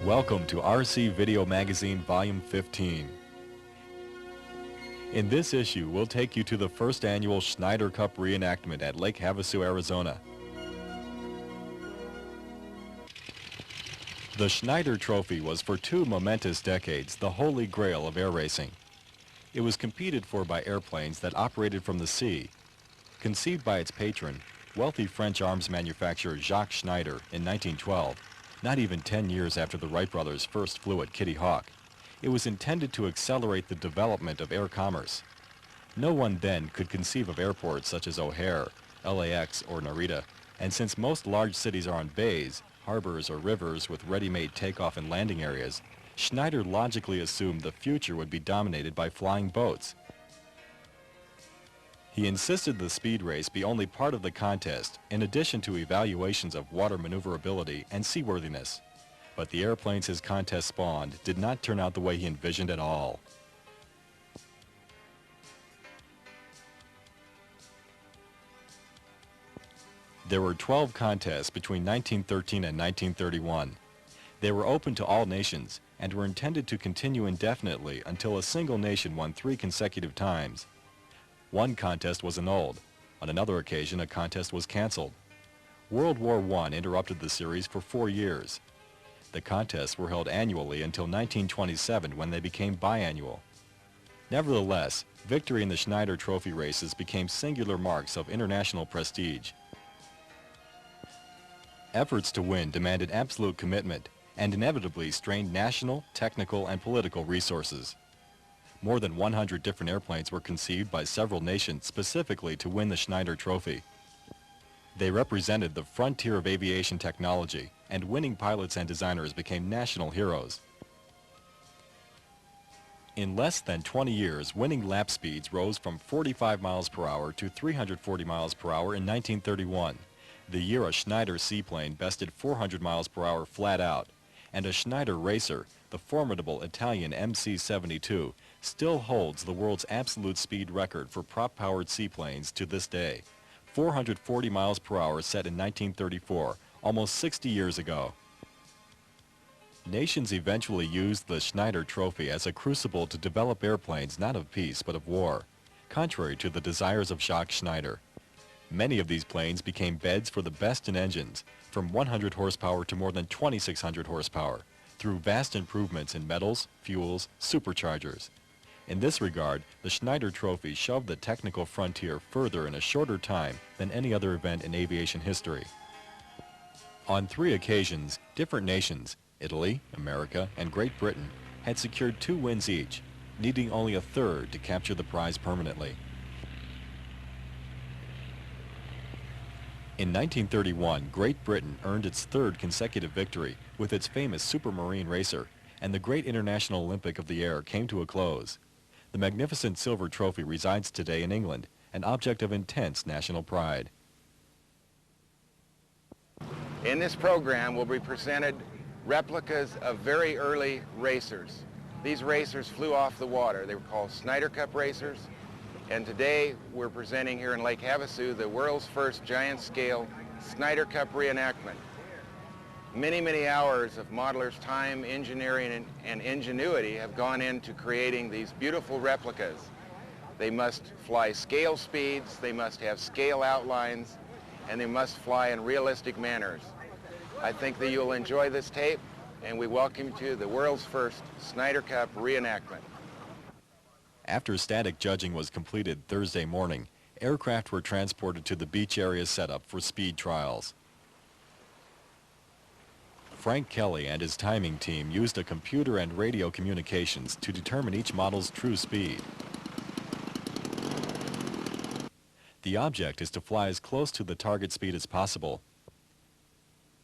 Welcome to RC Video Magazine Volume 15. In this issue, we'll take you to the first annual Schneider Cup reenactment at Lake Havasu, Arizona. The Schneider Trophy was for 2 momentous decades the holy grail of air racing. It was competed for by airplanes that operated from the sea. Conceived by its patron, wealthy French arms manufacturer Jacques Schneider in 1912, not even 10 years after the Wright brothers first flew at Kitty Hawk, it was intended to accelerate the development of air commerce. No one then could conceive of airports such as O'Hare, LAX, or Narita, and since most large cities are on bays, harbors, or rivers with ready-made takeoff and landing areas, Schneider logically assumed the future would be dominated by flying boats. He insisted the speed race be only part of the contest, in addition to evaluations of water maneuverability and seaworthiness. But the airplanes his contest spawned did not turn out the way he envisioned at all. There were 12 contests between 1913 and 1931. They were open to all nations and were intended to continue indefinitely until a single nation won 3 consecutive times. One contest was annulled. On another occasion, a contest was canceled. World War I interrupted the series for 4 years. The contests were held annually until 1927, when they became biannual. Nevertheless, victory in the Schneider Trophy races became singular marks of international prestige. Efforts to win demanded absolute commitment and inevitably strained national, technical, and political resources. More than 100 different airplanes were conceived by several nations specifically to win the Schneider Trophy. They represented the frontier of aviation technology, and winning pilots and designers became national heroes. In less than 20 years, winning lap speeds rose from 45 miles per hour to 340 miles per hour in 1931, the year a Schneider seaplane bested 400 miles per hour flat out, and a Schneider racer, the formidable Italian MC-72, still holds the world's absolute speed record for prop-powered seaplanes to this day, 440 miles per hour set in 1934, almost 60 years ago. Nations eventually used the Schneider Trophy as a crucible to develop airplanes not of peace but of war, contrary to the desires of Jacques Schneider. Many of these planes became beds for the best in engines, from 100 horsepower to more than 2,600 horsepower, through vast improvements in metals, fuels, superchargers. In this regard, the Schneider Trophy shoved the technical frontier further in a shorter time than any other event in aviation history. On 3 occasions, different nations, Italy, America, and Great Britain, had secured 2 wins each, needing only a third to capture the prize permanently. In 1931, Great Britain earned its 3rd consecutive victory with its famous Supermarine racer, and the great International Olympic of the Air came to a close. The magnificent silver trophy resides today in England, an object of intense national pride. In this program will be presented replicas of very early racers. These racers flew off the water. They were called Schneider Cup racers. And today we're presenting here in Lake Havasu the world's first giant-scale Schneider Cup reenactment. Many, many hours of modelers' time, engineering, and ingenuity have gone into creating these beautiful replicas. They must fly scale speeds, they must have scale outlines, and they must fly in realistic manners. I think that you'll enjoy this tape, and we welcome you to the world's first Schneider Cup reenactment. After static judging was completed Thursday morning, aircraft were transported to the beach area setup for speed trials. Frank Kelly and his timing team used a computer and radio communications to determine each model's true speed. The object is to fly as close to the target speed as possible.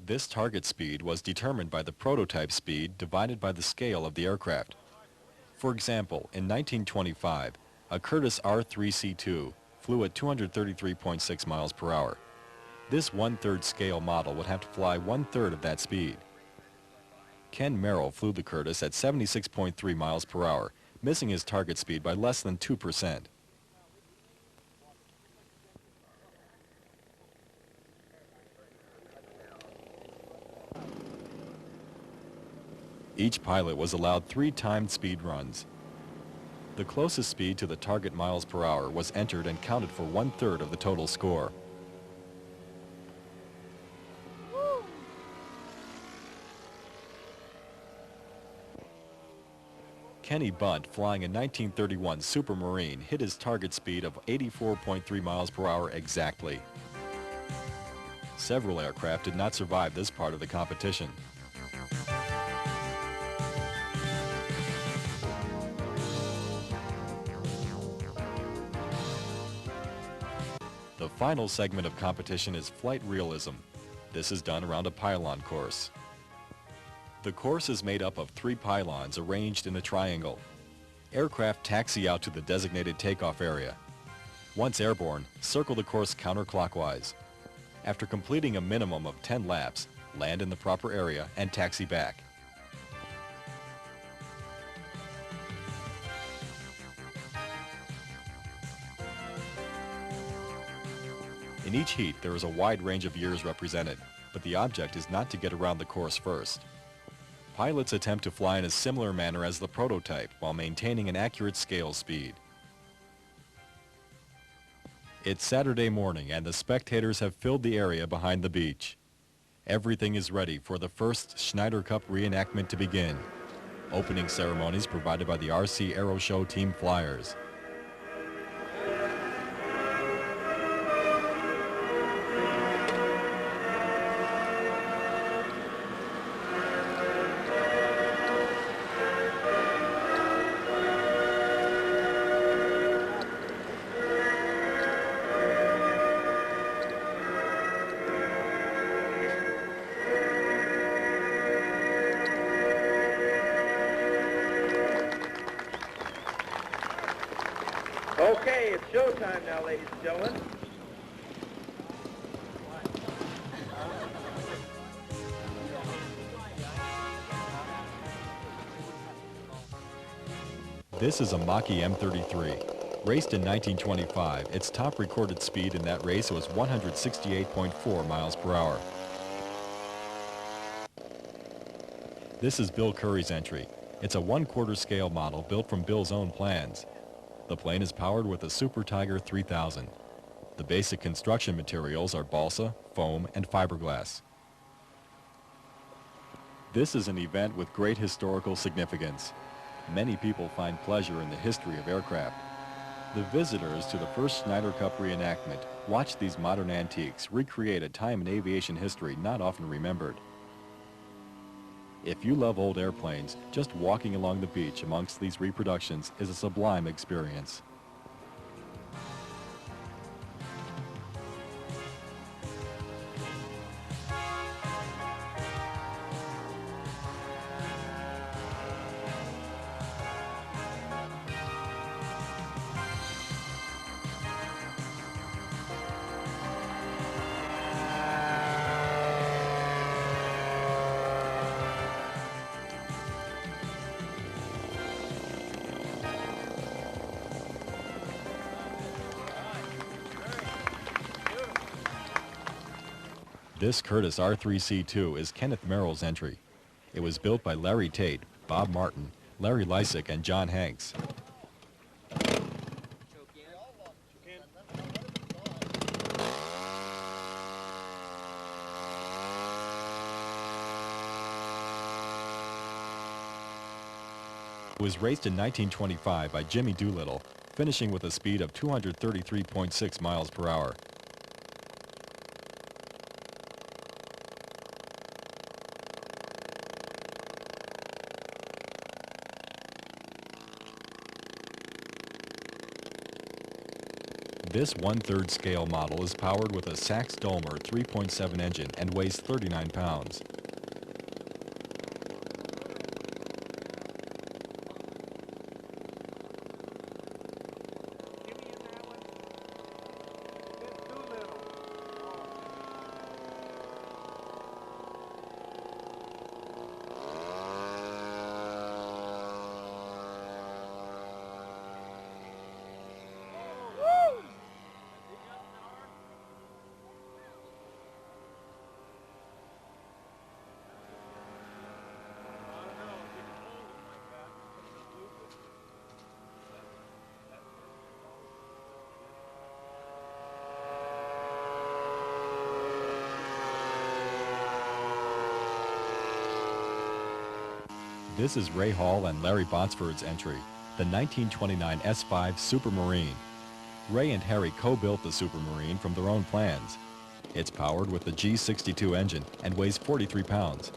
This target speed was determined by the prototype speed divided by the scale of the aircraft. For example, in 1925, a Curtiss R3C2 flew at 233.6 miles per hour. This 1/3 scale model would have to fly 1/3 of that speed. Ken Merrill flew the Curtiss at 76.3 miles per hour, missing his target speed by less than 2%. Each pilot was allowed 3 timed speed runs. The closest speed to the target miles per hour was entered and counted for 1/3 of the total score. Kenny Bunt, flying a 1931 Supermarine, hit his target speed of 84.3 miles per hour exactly. Several aircraft did not survive this part of the competition. The final segment of competition is flight realism. This is done around a pylon course. The course is made up of 3 pylons arranged in a triangle. Aircraft taxi out to the designated takeoff area. Once airborne, circle the course counterclockwise. After completing a minimum of 10 laps, land in the proper area and taxi back. In each heat, there is a wide range of years represented, but the object is not to get around the course first. Pilots attempt to fly in a similar manner as the prototype while maintaining an accurate scale speed. It's Saturday morning and the spectators have filled the area behind the beach. Everything is ready for the first Schneider Cup reenactment to begin. Opening ceremonies provided by the RC Aero Show Team Flyers. Okay, it's showtime now, ladies and gentlemen. This is a Mach-E M33. Raced in 1925, its top recorded speed in that race was 168.4 miles per hour. This is Bill Curry's entry. It's a 1/4 scale model built from Bill's own plans. The plane is powered with a Super Tiger 3000. The basic construction materials are balsa, foam, and fiberglass. This is an event with great historical significance. Many people find pleasure in the history of aircraft. The visitors to the first Schneider Cup reenactment watch these modern antiques recreate a time in aviation history not often remembered. If you love old airplanes, just walking along the beach amongst these reproductions is a sublime experience. This Curtiss R3C2 is Kenneth Merrill's entry. It was built by Larry Tate, Bob Martin, Larry Lysick, and John Hanks. It was raced in 1925 by Jimmy Doolittle, finishing with a speed of 233.6 miles per hour. This 1/3 scale model is powered with a Sachs-Dolmer 3.7 engine and weighs 39 pounds. This is Ray Hall and Larry Botsford's entry, the 1929 S5 Supermarine. Ray and Harry co-built the Supermarine from their own plans. It's powered with the G62 engine and weighs 43 pounds.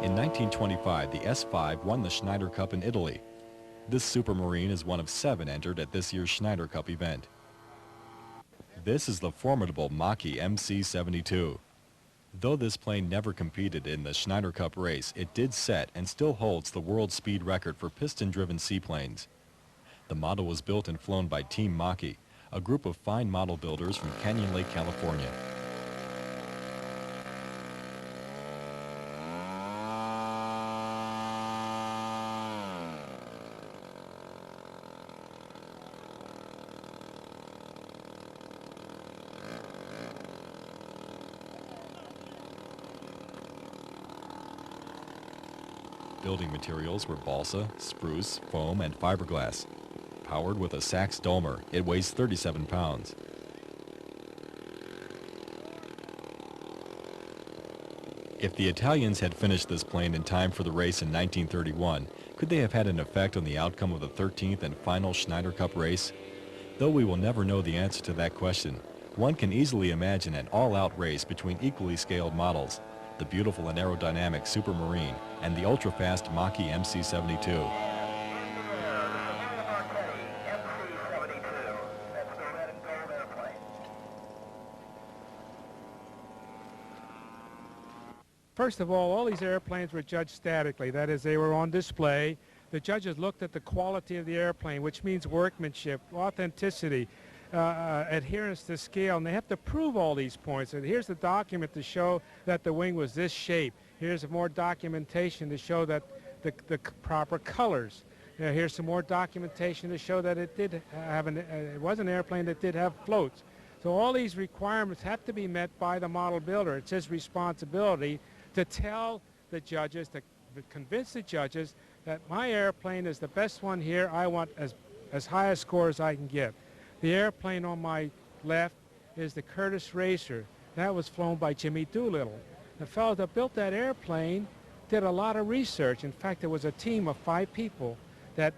In 1925, the S5 won the Schneider Cup in Italy. This Supermarine is one of 7 entered at this year's Schneider Cup event. This is the formidable Mach-E MC-72. Though this plane never competed in the Schneider Cup race, it did set and still holds the world speed record for piston-driven seaplanes. The model was built and flown by Team Mach-E, a group of fine model builders from Canyon Lake, California. Building materials were balsa, spruce, foam, and fiberglass. Powered with a Sachs Dolmer, it weighs 37 pounds. If the Italians had finished this plane in time for the race in 1931, could they have had an effect on the outcome of the 13th and final Schneider Cup race? Though we will never know the answer to that question, one can easily imagine an all-out race between equally scaled models, the beautiful and aerodynamic Supermarine and the ultra-fast Mach-E MC-72. First of all these airplanes were judged statically. That is, they were on display. The judges looked at the quality of the airplane, which means workmanship, authenticity, adherence to scale, and they have to prove all these points. And here's the document to show that the wing was this shape. Here's more documentation to show that the proper colors. Here's some more documentation to show that it did have it was an airplane that did have floats. So all these requirements have to be met by the model builder. It's his responsibility to tell the judges, to convince the judges that my airplane is the best one here. I want as high a score as I can get. The airplane on my left is the Curtiss Racer. That was flown by Jimmy Doolittle. The fellow that built that airplane did a lot of research. In fact, there was a team of 5 people that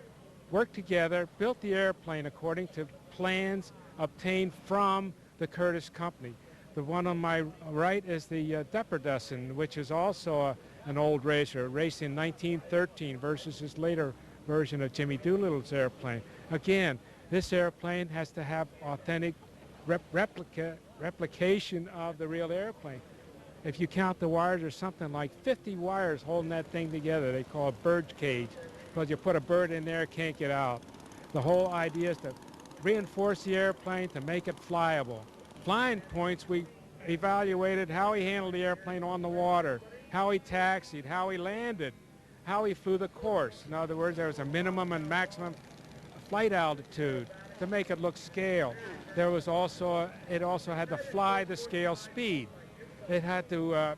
worked together, built the airplane according to plans obtained from the Curtiss company. The one on my right is the Deperdussin, which is also an old racer, raced in 1913 versus his later version of Jimmy Doolittle's airplane. Again, this airplane has to have authentic replication of the real airplane. If you count the wires, there's something like 50 wires holding that thing together. They call it bird cage, because you put a bird in there, it can't get out. The whole idea is to reinforce the airplane to make it flyable. Flying points, we evaluated how he handled the airplane on the water, how he taxied, how he landed, how he flew the course. In other words, there was a minimum and maximum flight altitude to make it look scale. There was also, it also had to fly the scale speed. It had to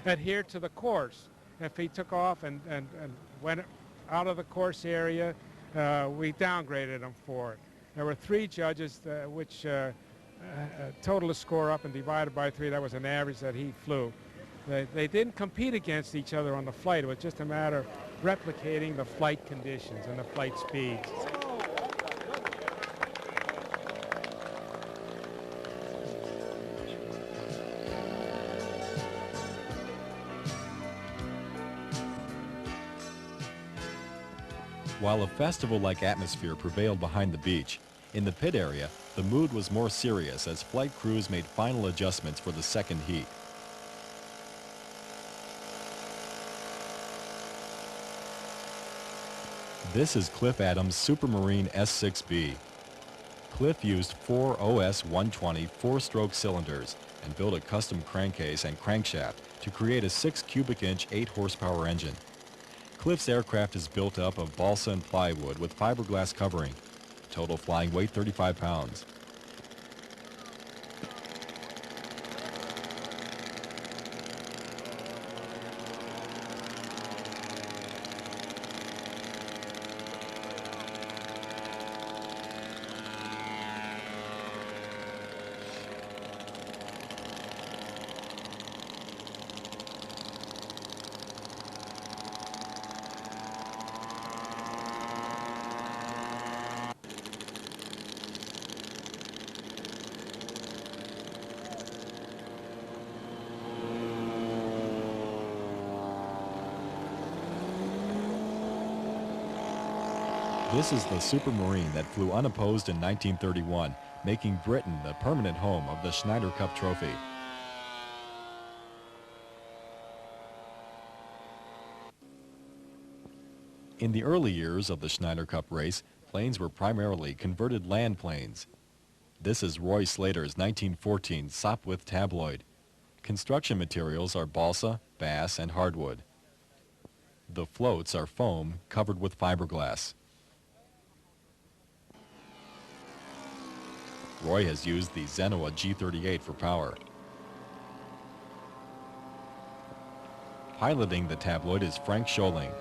adhere to the course. If he took off and went out of the course area, we downgraded him for it. There were 3 judges which totaled a score up and divided by 3. That was an average that he flew. They didn't compete against each other on the flight. It was just a matter of replicating the flight conditions and the flight speeds. While a festival-like atmosphere prevailed behind the beach, in the pit area, the mood was more serious as flight crews made final adjustments for the second heat. This is Cliff Adams' Supermarine S6B. Cliff used 4 OS-120 4-stroke cylinders and built a custom crankcase and crankshaft to create a 6 cubic inch 8 horsepower engine. Cliff's aircraft is built up of balsa and plywood with fiberglass covering. Total flying weight 35 pounds. This is the Supermarine that flew unopposed in 1931, making Britain the permanent home of the Schneider Cup trophy. In the early years of the Schneider Cup race, planes were primarily converted land planes. This is Roy Slater's 1914 Sopwith tabloid. Construction materials are balsa, bass, and hardwood. The floats are foam covered with fiberglass. Roy has used the Zenoa G38 for power. Piloting the tabloid is Frank Scholing.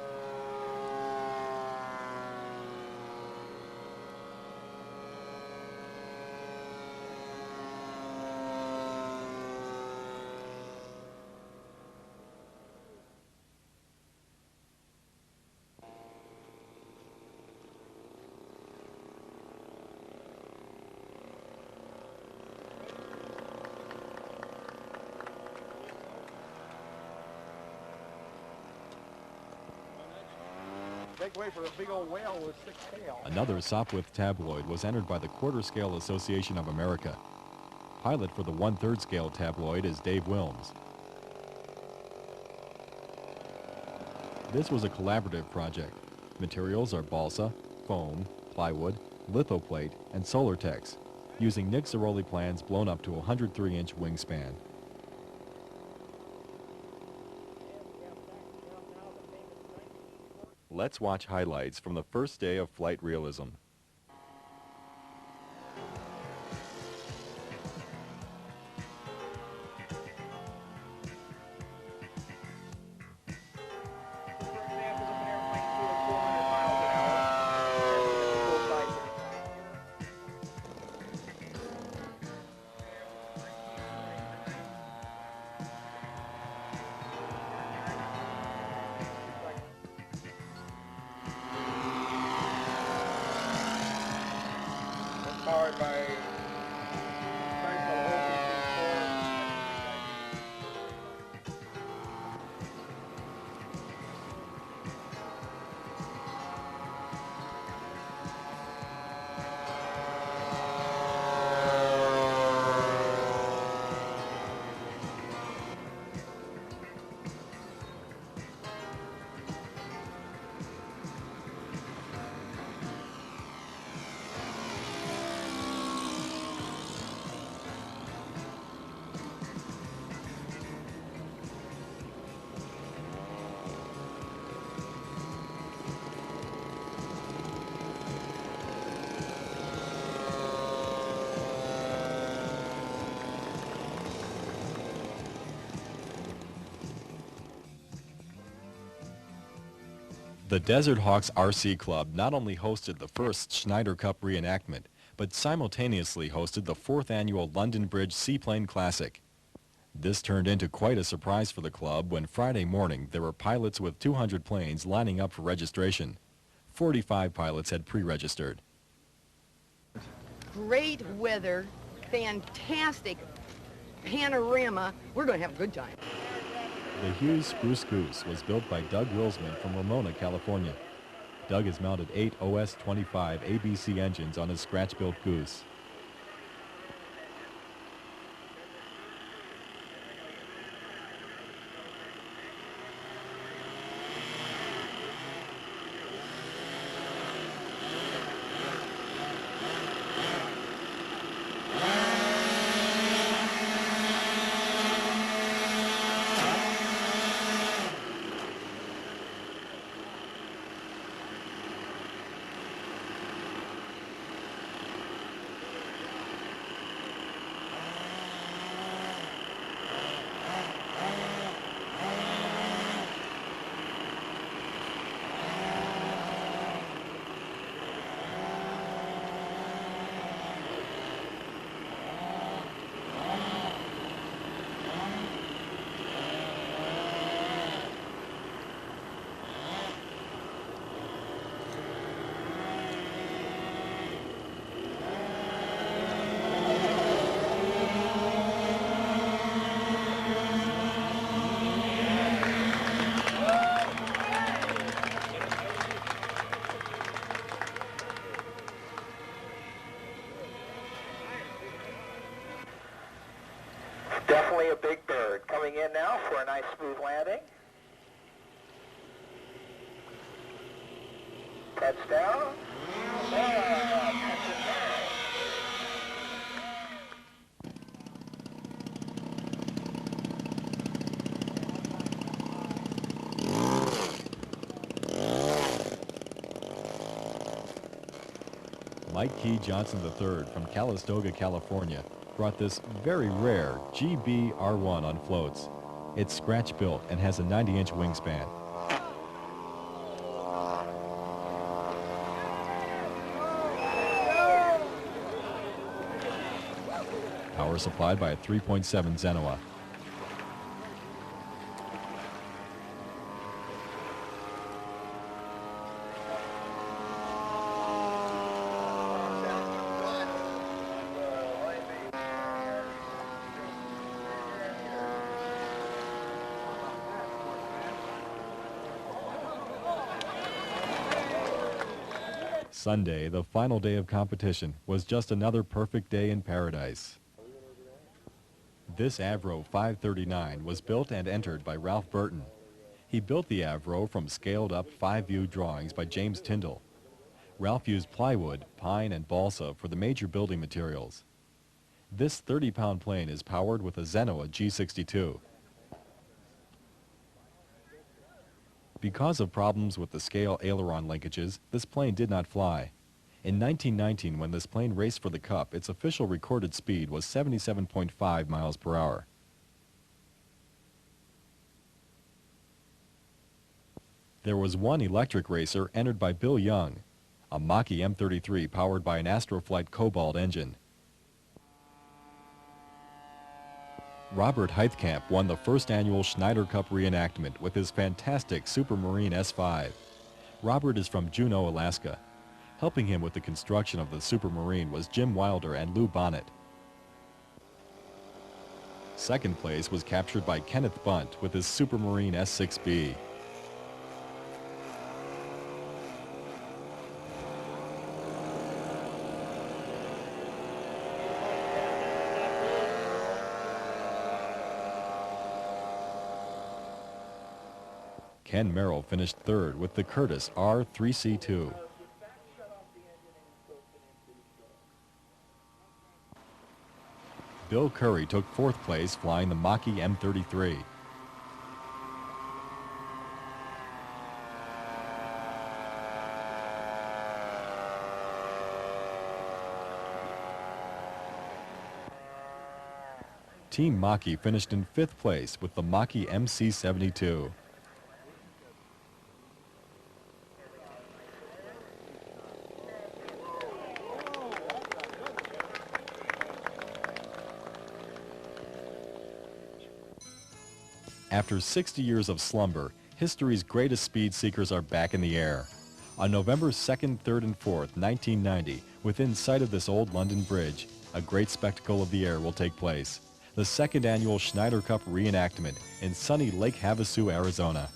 Make way for a big old whale with 6 tails. Another Sopwith tabloid was entered by the Quarter Scale Association of America. Pilot for the 1/3 scale tabloid is Dave Wilms. This was a collaborative project. Materials are balsa, foam, plywood, lithoplate, and Solartex, using Nick Zeroli plans blown up to a 103-inch wingspan. Let's watch highlights from the first day of flight realism. Powered by The Desert Hawks RC Club not only hosted the first Schneider Cup reenactment, but simultaneously hosted the 4th annual London Bridge Seaplane Classic. This turned into quite a surprise for the club when Friday morning there were pilots with 200 planes lining up for registration. 45 pilots had pre-registered. Great weather, fantastic panorama. We're going to have a good time. The Hughes Spruce Goose was built by Doug Wilsman from Ramona, California. Doug has mounted 8 OS-25 ABC engines on his scratch-built Goose. Definitely a big bird. Coming in now for a nice smooth landing. Touchdown. Mike Key Johnson III from Calistoga, California, brought this very rare GB-R1 on floats. It's scratch-built and has a 90-inch wingspan. Power supplied by a 3.7 Zenoa. Sunday, the final day of competition, was just another perfect day in paradise. This Avro 539 was built and entered by Ralph Burton. He built the Avro from scaled-up 5-view drawings by James Tyndall. Ralph used plywood, pine, and balsa for the major building materials. This 30-pound plane is powered with a Zenoa G62. Because of problems with the scale aileron linkages, this plane did not fly. In 1919, when this plane raced for the Cup, its official recorded speed was 77.5 miles per hour. There was one electric racer entered by Bill Young, a Mach-E M33 powered by an Astroflight Cobalt engine. Robert Heithkamp won the first annual Schneider Cup reenactment with his fantastic Supermarine S5. Robert is from Juneau, Alaska. Helping him with the construction of the Supermarine was Jim Wilder and Lou Bonnet. Second place was captured by Kenneth Bunt with his Supermarine S6B. Ken Merrill finished third with the Curtiss R3C2. Bill Curry took fourth place flying the Mach-E M33. Team Mach-E finished in fifth place with the Mach-E MC72. After 60 years of slumber, history's greatest speed seekers are back in the air. On November 2nd, 3rd, and 4th, 1990, within sight of this old London bridge, a great spectacle of the air will take place. The second annual Schneider Cup reenactment in sunny Lake Havasu, Arizona.